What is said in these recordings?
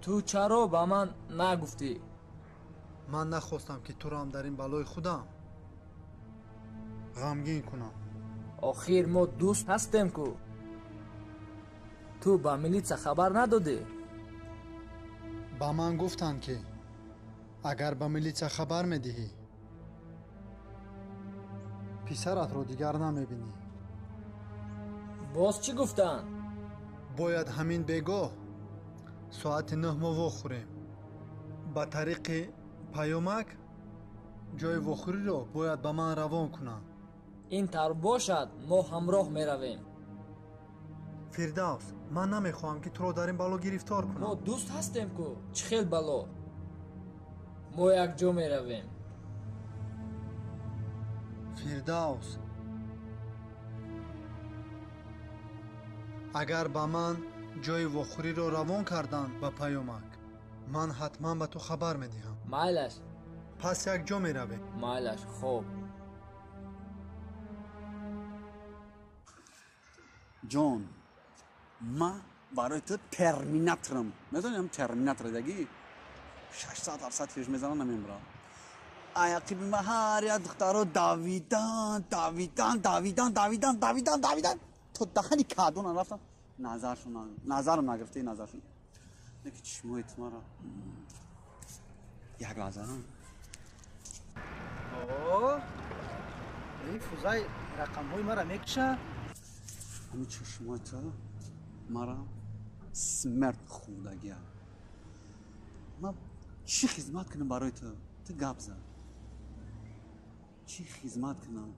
ту чаро ба ман нагуфтӣ? ман нахостам ки турам дар ин балои худам ғамгин кунам. охир мо дӯст ҳастем ку. ту ба милитсия хабар надодӣ? ба ман гуфтанд ки агар ба милитсия хабар медиҳӣ писаратро дигар намебинӣ. боз чӣ гуфтанд? бояд ҳамин бегоҳ соати 9 мо вохӯрем. ба тариқи паёмак ҷои вохӯриро бояд ба ман равон кунанд. ин тавр бошад, мо ҳамроҳ меравем. фирдавс, ман намехоҳам ки туро дар ин бало гирифтор мо кунам. дӯст ҳастем ку. чӣ хел бало? мо якҷо меравем. фирдавс, агар ба ман ҷои вохӯриро равон карданд ба паёмак, ман ҳатман ба ту хабар медиҳам. майлаш. пас якҷо меравем. майлаш, хоб. ҷон, ман барои ту терминаторам. медонам терминатор дагӣ 600-700 километр мезанам, намемурам. аяқиби ман ҳар як духтаро давидан то дахани кадона рафтам. назарро нагирифтаи назаршон. яке чишмои маро як лаҳза ин фузай рақамҳои мара мекиша. ҳамин чишмои ту мара смерт хӯрдагия. ман чӣ хизмат кунам барои ту? ту гап зад. чӣ хизмат кунам?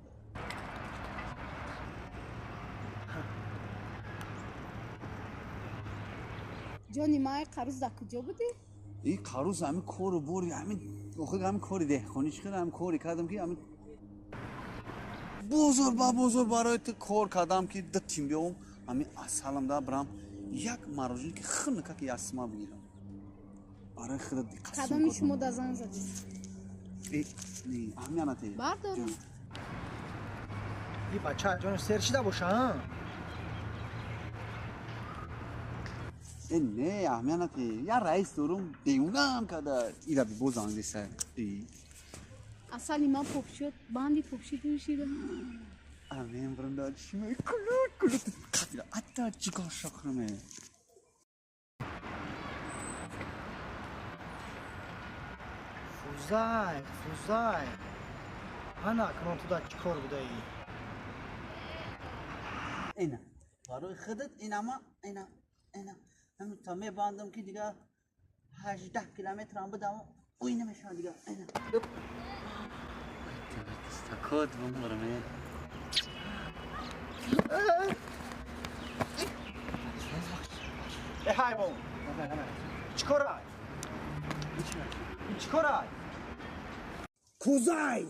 ҷони май қарӯз дар куҷо будӣ? ин қарӯз ҳамин кору бори ҳамин кори деҳқонӣ чӣ қадар ҳамин коре кардам ки ҳамин бозор ба бозор барои ту кор кардам ки ду тим биёвам ҳамин асалам да бирам як мороженое ки хирнака ки ясма бигирам барои худат қадами шумо да занг задед? ҳамиянате бардорам. и бача ҷони сер шида боша. не аҳамиянате я раис дорум девунам када ира бибозангеса асали ман поп шуд, банди попши дӯшида. амин биринда чимай кулут қабила атта ҷигор шохраме. фузай ана акнун ту дар чӣ кор будаӣ? ина барои худат инама ина ҳамин та мебандам ки дигар 18 километрам будам ӯй намешавам дигар. ина стакот бумораме ҳайвон чӣ корай? чӣ корай? кузай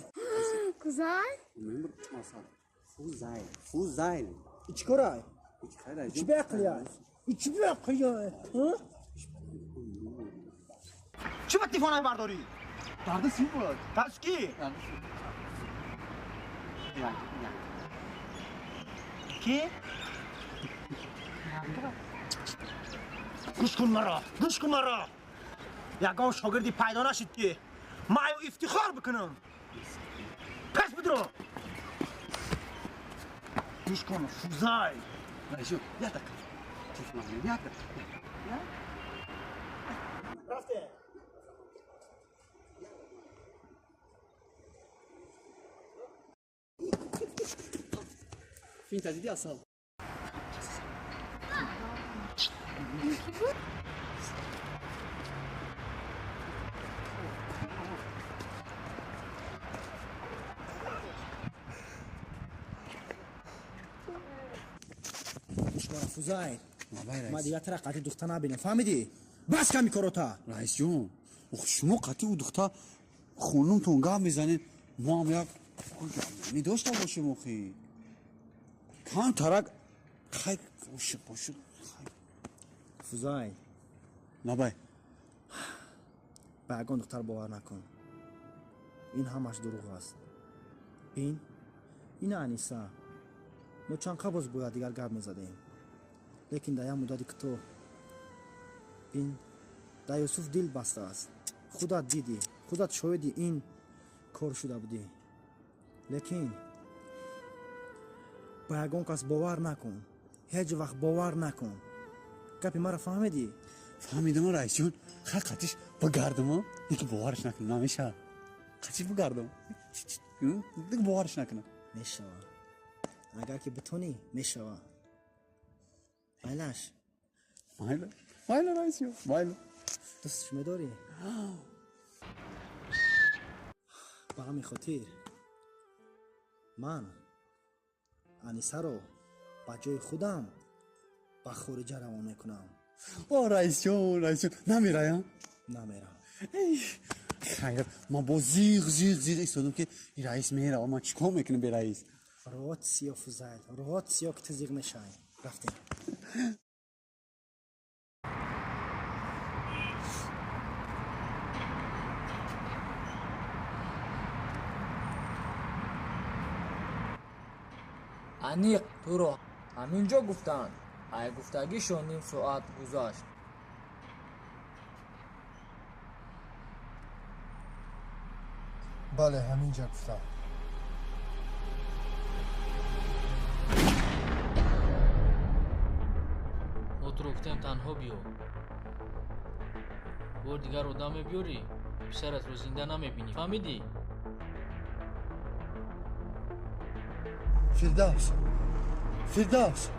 фузай чӣ корай? чӣ беқилияй? чӣ ба телефонай бардорӣ? дарда сӣ буд дарс ки? ки? гӯш кун маро. ягон шогирди пайдо нашид ки маю ифтихор бикунам. пес бидро. гӯш кун фузай. рафте. финта диди асал. фузай ма дигар тара қати духта набинам, фаҳмидӣ? бас ками корота. раисҷон шумо қати ӯ духта хонумтон гап мезанед, мо ҳам як медошта бошем. охи кам тарак хай бошед. фузай набай ба ягон духтар бовар накун. ин ҳамаш дурӯғ аст. ин аниса мо чанд қабоз бояд дигар гап мезадем, лекин дар як муддати кӯтоҳ ин дар Юсуф дил бастааст. Худат дидӣ, худат шоҳиди ин кор шуда будӣ. Лекин ба ягон кас бовар накун. Ҳеҷ вақт бовар накун. гапи маро фаҳмидӣ? фаҳмидам раисҷон. хай қатиш бигардам дик боварш накунам намеша. қатиш бигардам дик боварш накунам. мешава. агар ки битонӣ мешава. майлаш майла майла раисҷон майла. дӯстш медорӣ? ба ҳамин хотир ман анисаро ба ҷои худам ба хориҷа равон мекунам. о раисҷон намераям. намерам. хайр ман бо зиғ истодам ки ин раис мерава. ман чӣ кор мекунам бе раис? ротсиё фузайл ротсиё ки ту зиғ мешавӣ. рафтем. аниқ туро ҳаминҷо гуфтанд. ай гуфтагишон ним соат гузашт. бале ҳаминҷа гуфтам. мо туро гуфтем танҳо биё. бор дигар одам мебиёрӣ писаратро зинда намебинӣ. фаҳмидӣ? фирдавс